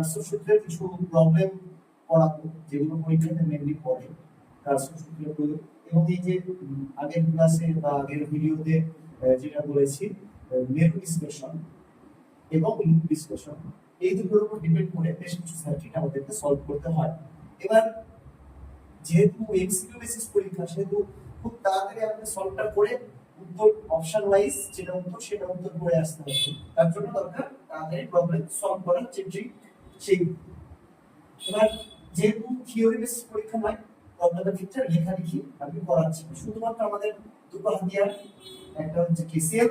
Cursor সূত্রের কিছু problem করাবো যেগুলো পরীক্ষাতে মেনলি পড়ে কার্সর সূত্রের প্রয়োগ। এবং এই যে আগের ক্লাসে বা আগের ভিডিওতে যেটা বলেছি মেরু বিশ্লেষণ এবং লুপ বিশ্লেষণ, এই দুটোর উপর ডিপেন্ড করে বেশ কিছু সার্কিট আমাদেরকে সলভ করতে হয়। এবার যেহেতু এমসিকিউ বেসিস পরীক্ষা, সেহেতু খুব তাড়াতাড়ি আপনি সলভটা করে উত্তর অপশন ওয়াইজ যেটা উত্তর সেটা উত্তর করে আসতে হবে। তার জন্য দরকার তাড়াতাড়ি প্রবলেম সলভ করার যে ট্রিক সেই। এবার যেহেতু থিওরি বেসিস পরীক্ষা নয়, প্রবলেমের ক্ষেত্রে লেখালেখি আমি করাচ্ছি শুধুমাত্র আমাদের দুটো হাতিয়ার, একটা হচ্ছে কেসিএল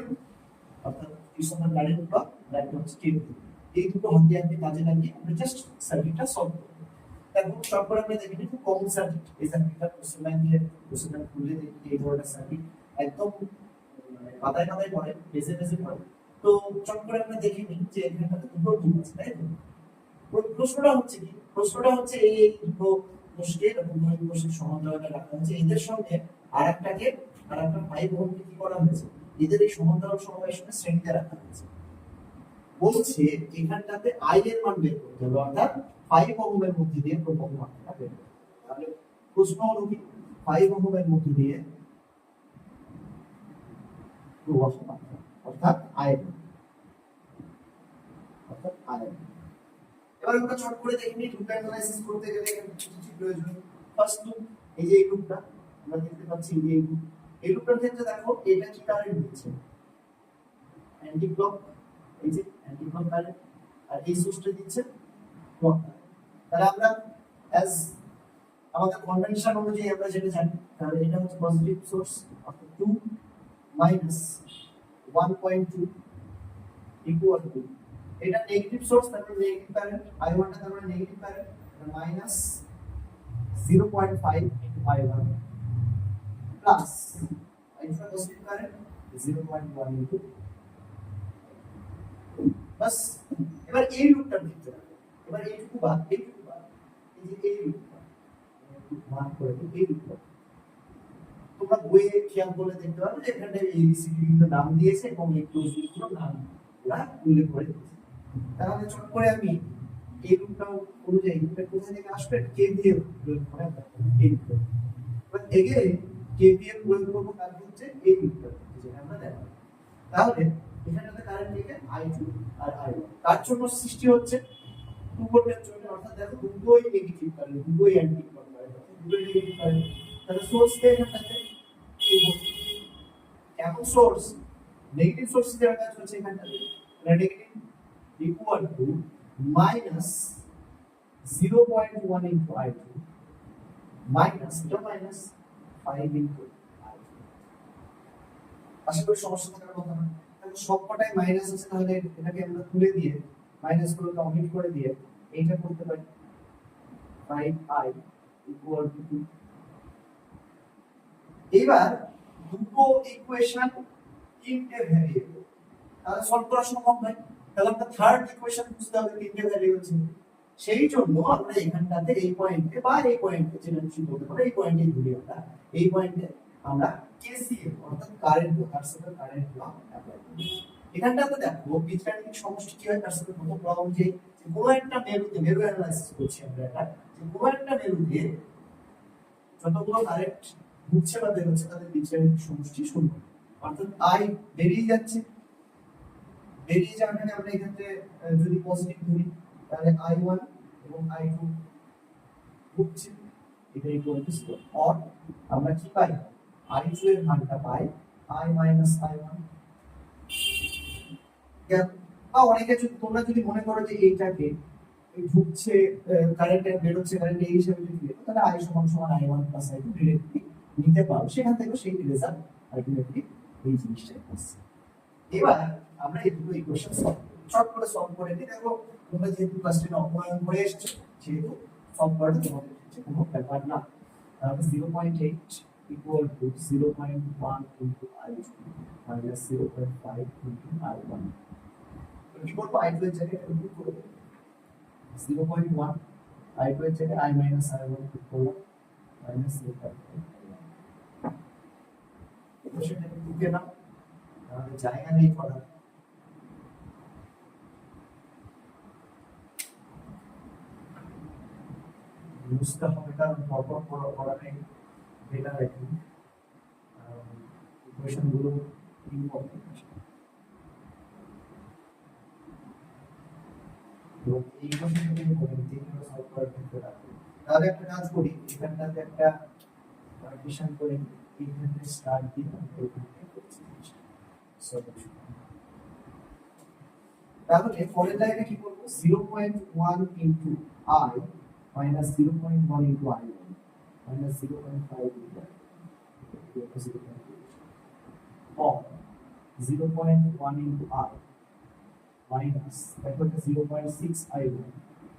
অর্থাৎ কির্চফের কারেন্ট ল, আর একটা হচ্ছে কেভিএল। এই দুটো হাতিয়ারকে কাজে লাগিয়ে আমরা জাস্ট সার্কিটটা সলভ করব। তারপর তারপর আমরা দেখি খুব কমন সার্কিট, এই সার্কিটটা কোশ্চেন ব্যাংকে খুলে দেখি এই ধরনের সার্কিট একদম মানে পাতায় পাতায় পড়ে, পেজে পেজে পড়ে। তো চট করে আমরা দেখে নিই যে এখানটাতে দুটো লুপ আছে, তাই তো? প্রশ্নটা হচ্ছে কি, প্রশ্নটা হচ্ছে এই দুটো কোষের এবং দুই কোষের সমান্তরালে রাখা হয়েছে, এদের সঙ্গে আরেকটাকে আরেকটা 5 ওহমকে কি করা হয়েছে, এদের এই সমান্তরাল সমবায়ের শ্রেণীতে রাখা হয়েছে। বলছে এখানটাতে আই এর মান বের করতে হবে, অর্থাৎ 5 ওহমের মধ্যে দিয়ে প্রথম মানটা বের করতে হবে। তাহলে প্রশ্ন হলো কি 5 ওহমের মধ্যে দিয়ে প্রবাহ মাত্রা অর্থাৎ আই, অর্থাৎ আই। এবার আমরা চট করে দেখি লুপ অ্যানালাইসিস করতে গেলে কিছু কিছু প্রয়োজন। ফার্স্ট লুপ, এই যে এই লুপটা আমরা দেখতে পাচ্ছি, এই লুপ, এই লুপটার ক্ষেত্রে দেখো এটা কি কারেন্ট দিচ্ছে, অ্যান্টি ক্লক, এই যে অ্যান্টি ক্লক কারেন্ট, আর এই সোর্সটা দিচ্ছে ক্লক কারেন্ট। তাহলে আমরা অ্যাজ আমাদের কনভেনশন অনুযায়ী আমরা যেটা জানি, তাহলে এটা হচ্ছে পজিটিভ সোর্স অর্থাৎ 2 মাইনাস 1.2 ইকুয়াল টু এটা নেগেটিভ সোর্স, তারপর নেগেটিভ কারেন্ট I1 টা, তারপর negative current minus 0.5 into I1 plus I2 positive current 0.1 into. বাস এবার এই লুপটা দেখতে হবে। এবার এইটুকু বাদ, এইটুকু বাদ, এই যে এই লুপটা মার্ক করে দিই, এই লুপটা তোমরা বইয়ে খেয়াল করলে দেখতে পাবে যে এখানে এবিসি বিভিন্ন নাম দিয়েছে এবং এই ক্লোজগুলো নাম ওরা উল্লেখ করে দিয়েছে। তাহলে চট করে আমি এই লুপটা অনুযায়ী লুপটা কোথা থেকে আসবে, কেভিএল প্রয়োগ করে এই লুপটা। এবার এগেইন কেভিএল প্রয়োগ করব কার হচ্ছে এই লুপটা যেটা আমরা দেখো। তাহলে এখানে কারেন্ট থেকে I2 আর I1 তার জন্য সৃষ্টি হচ্ছে টু ভোল্টের জন্য, অর্থাৎ দেখো দুটোই নেগেটিভ কারেন্ট, দুটোই অ্যান্টি ক্লক কারেন্ট, দুটোই নেগেটিভ কারেন্ট। তাহলে সোর্স কে এখানটাতে কেমন সোর্স, নেগেটিভ সোর্স এর কাজ হচ্ছে এখানটাতে negative equal to minus 0.1 into I2 minus এটা minus 5 into I2। আশা করি সমস্যা থাকার কথা না। তাহলে সবকটাই মাইনাস আছে, তাহলে এটাকে আমরা তুলে দিয়ে মাইনাস গুলো কমপ্লিট করে দিয়ে এইটা করতে পারি 5i equal to 2। এবার দুটো ইকুয়েশন তিনটে ভ্যারিয়েবল, তাহলে সলভ করা সম্ভব নয়। তাহলে আমরা থার্ড ইকুয়েশন বুঝতে হবে তিনটে ভ্যারিয়েবল ছিল, সেই জন্য আমরা এখানটাতে এই পয়েন্টে বা এই পয়েন্টে যেটা কিছু বলতে পারি, এই পয়েন্টে ধরি আমরা, এই পয়েন্টে আমরা কেসিএল অর্থাৎ কারেন্ট ল, কার্সরের কারেন্ট ল অ্যাপ্লাই করি। এখানটাতে দেখো বীজগাণিতিক সমষ্টি কি হয়, কার্সরের প্রথম ল অনুযায়ী যে কোনো একটা মেরুতে, মেরু অ্যানালাইসিস করছি আমরা, এটা যে কোনো একটা মেরুতে যতগুলো কারেন্ট ঢুকছে বা বের হচ্ছে তাদের বীজগাণিতিক সমষ্টি শূন্য, অর্থাৎ আই বেরিয়ে যাচ্ছে, বেরিয়ে যাওয়াটাকে আমরা এখানে যদি পজিটিভ ধরি তাহলে I1 এবং I2 ঢুকছে, এটা ইকুয়াল টু 0। অর আমরা কি পাই, I2 এর মানটা পাই I minus I1। বা অনেকে যদি তোমরা যদি মনে করো যে এইটাকে এই ঢুকছে কারেন্ট আর বের হচ্ছে কারেন্ট এই হিসাবে যদি লিখো, তাহলে I সমান সমান I1 প্লাস I2 ডিরেক্টলি নিতে পারো, সেখান থেকে সেই রেজাল্ট আলটিমেটলি এই জিনিসটাই আসছে। এবার আমরা এই দুটো ইকুয়েশন শর্ট করে সলভ করে দিই। দেখো তোমরা যেহেতু ক্লাস 10 অঙ্কন করে এসেছো, সেহেতু সলভ করাটা তোমাদের কাছে কোনো ব্যাপার না। তাহলে 0.8 equal to 0.1 into I2 minus 0.5 into I1। তো কি করব, I2 এর জায়গায় পুট করে দেব 0.1, I2 এর জায়গায় I minus I1 পুট করলাম মাইনাস 0.5। ইকুয়েশনটাকে লিখে নাও, তাহলে জায়গা নেই করার। বুঝতে হবে, কারণ পরপর পড়াটাই বেটার আই থিঙ্ক। ইকুয়েশন গুলো ইম্পর্টেন্ট এবং এই ইকুয়েশন যদি করেন তিনটা সলভ করার ক্ষেত্রে রাখবেন। তাহলে একটা কাজ করি, এখানটাতে একটা পার্টিশন করে এইখানে স্টার্ট দিয়ে আমরা এখানে করছি সলিউশন। তাহলে পরের লাইনে কি করব, 0.1 into i minus 0.1 into i1 minus 0.5 into or 0.1 into i minus তারপর 0.6 i1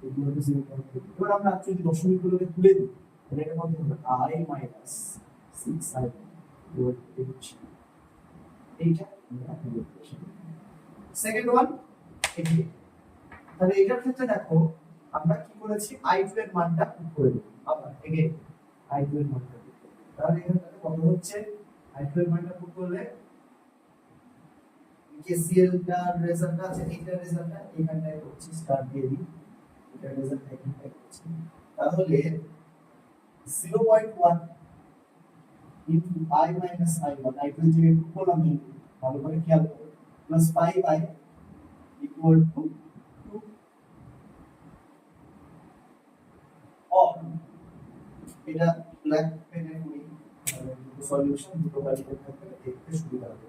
equal to 0.2। এবার আমরা যদি দশমিকগুলোকে তুলে দিই তাহলে এটা কত হবে, i minus 6 i1 equal to 8। এইটা আমরা ইকুয়েশন। সেকেন্ড ওয়ান এটি, তাহলে এটার ক্ষেত্রে দেখো আমরা কি করেছি, i2 এর মানটা পুট করে দেব। আবার এগেইন i2 এর মানটা পুট করব। তাহলে এখানে কত হচ্ছে, i2 এর মানটা পুট করলে কেসিএল টার রেজাল্ট আছে, এইটার রেজাল্টটা এখানটায় করছি, স্টার দিয়ে দিই, এটার রেজাল্ট এখানটায় করছি। তাহলে 0.1 into i minus i1, i2 এর জায়গায় পুট করলাম, ভালো করে খেয়াল করো, plus 5i equal to 2 or এটা ব্ল্যাক পেনে করি, সলিউশন দুটো বাড়িতে থাকবে, দেখতে সুবিধা হবে।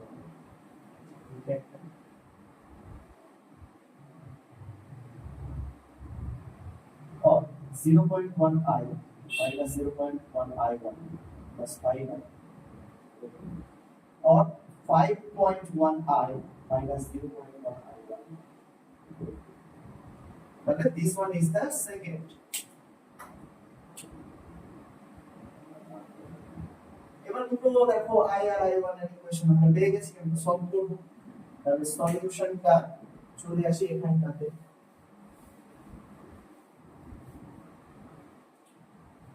or 0.1i minus 0.1i1 plus 5i or 5.1i minus 0.1i1. But this one is the second. এবার দুটো দেখো i আর i1 এর ইকুয়েশন আমরা পেয়ে গেছি, আমরা সলভ করব। তাহলে সলিউশনটা চলে আসি এখানটাতে,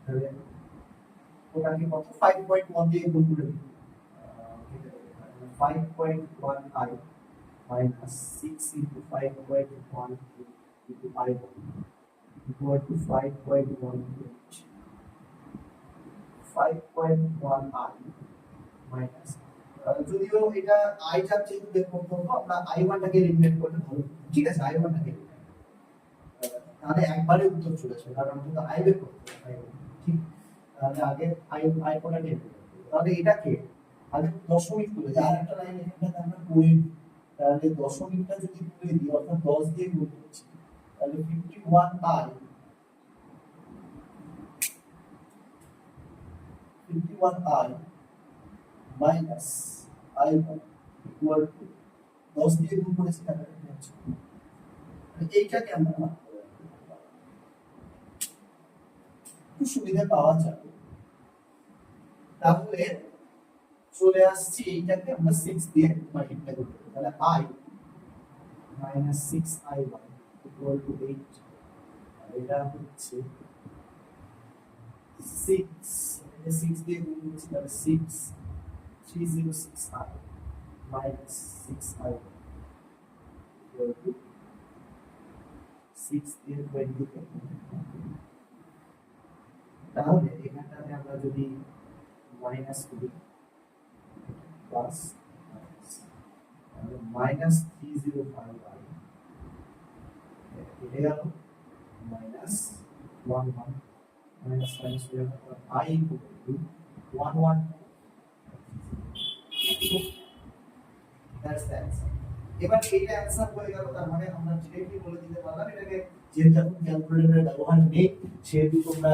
তাহলে ওটাকে কত 5.1 দিয়ে গুণ করে দিই, 5.1i minus 6 into 5.1 into i1 equal to 5.18। 5.1i minus, যদিও এটা i টা যেহেতু বের করতে হবে আমরা i1 টাকে এলিমিনেট করলে ভালো, ঠিক আছে, i1 টাকে তাহলে একবারে উত্তর চলে আসবে, কারণ আমাদের i বের করতে হবে, ঠিক। তাহলে আগে i কোটাকে, তাহলে এটাকে আগে দশমিক তুলে দিই, আর একটা লাইন এখানটাতে আমরা করে দিই, তাহলে দশমিকটা যদি তুলে দিই অর্থাৎ 10 দিয়ে গুণ করছি, তাহলে 51i minus i1 equal to 10 দিয়ে গুণ করেছি, তাহলে এইটাকে আমরা একটু সুবিধা পাওয়া যাবে। তাহলে চলে আসছি এইটাকে আমরা 6 দিয়ে মাল্টিপ্লাই করব, তাহলে i minus 6i1 equal to 8। এটা হচ্ছে 6, এটা 6 দিয়ে গুণ করছি, তাহলে 6 306i minus 6i1 equal to 6 দিয়ে 20 কে, তাহলে এখানটাতে আমরা যদি মাইনাস করি প্লাস মাইনাস 305i এটা গেল minus 11 minus minus i equal to 11। That's the answer. এবার এইটা অ্যানসার হয়ে গেল, তার মানে আমরা ডিরেক্টলি বলে দিতে পারলাম এটাকে, যেহেতু এখন ক্যালকুলেটরের ব্যবহার নেই সেহেতু তোমরা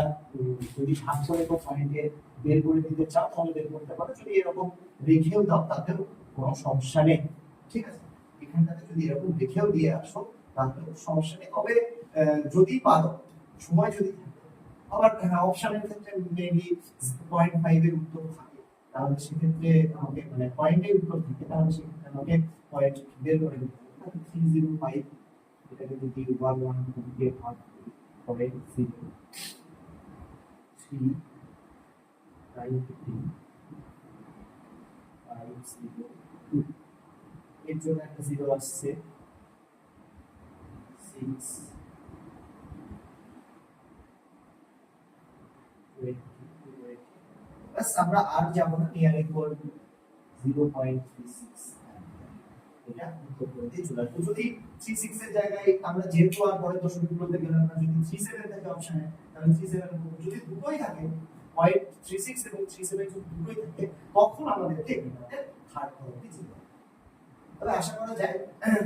যদি ভাগ করে তো পয়েন্টে বের করে দিতে চাও তাহলে বের করতে পারো, যদি এরকম রেখেও দাও তাতেও কোনো সমস্যা নেই, ঠিক আছে। এখানটাতে যদি এরকম রেখেও দিয়ে আসো তাতেও সমস্যা নেই, তবে যদি পারো সময় যদি থাকে, আবার অপশনের ক্ষেত্রে মেইনলি 0.5 এর উত্তর থাকে, তাহলে সেক্ষেত্রে আমাকে মানে পয়েন্টের উত্তর থাকে, তাহলে সেক্ষেত্রে আমাকে পয়েন্ট বের করে দিতে হবে। 305 এটাকে যদি 11 দিয়ে ভাগ করি তবে 0 3 9 15 5 0 2, এর জন্য একটা 0 আসছে, 6 বাস আমরা আর যাব না, নিয়ার ইকুয়াল 0.36, এটা উত্তর করে দিয়ে চলে আসবো। যদি 36 এর জায়গায় আমরা যেহেতু আর পরে দশমিকগুলোতে গেলাম না, যদি 37 থাকে অপশনে, তাহলে 37 এর মধ্যে যদি দুটোই থাকে, 0.36 এবং 37 যদি দুটোই থাকে, তখন আমাদেরকে এটাতে থার্ড পদ্ধতি যেতে হবে। তবে আশা করা যায়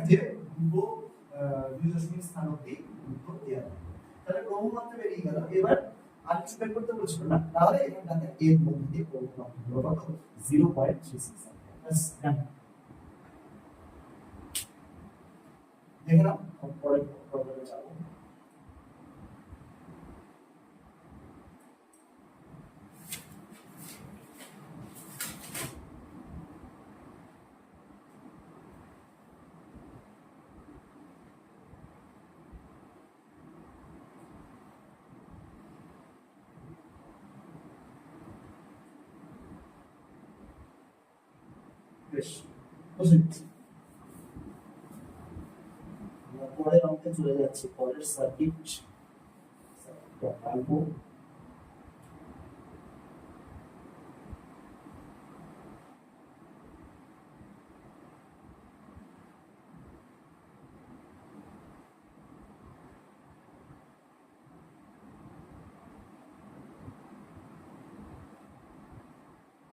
যে দুটো দুই দশমিক স্থান অবধি উত্তর দেওয়া হবে। তাহলে ক্রমমাত্রা বেরিয়ে গেল। এবার আর কিছু বের করতে বলছিল না, তাহলে এখানটাতে এর মধ্যে দিয়ে ক্রমমাত্রা হলো কত? 0.36। বাস ডান। দেখে নাও, পরে প্রবলেমে যাব। বেশ, বুঝলি? আমরা পরের অঙ্কে চলে যাচ্ছি, পরের সার্কিট আঁকবো।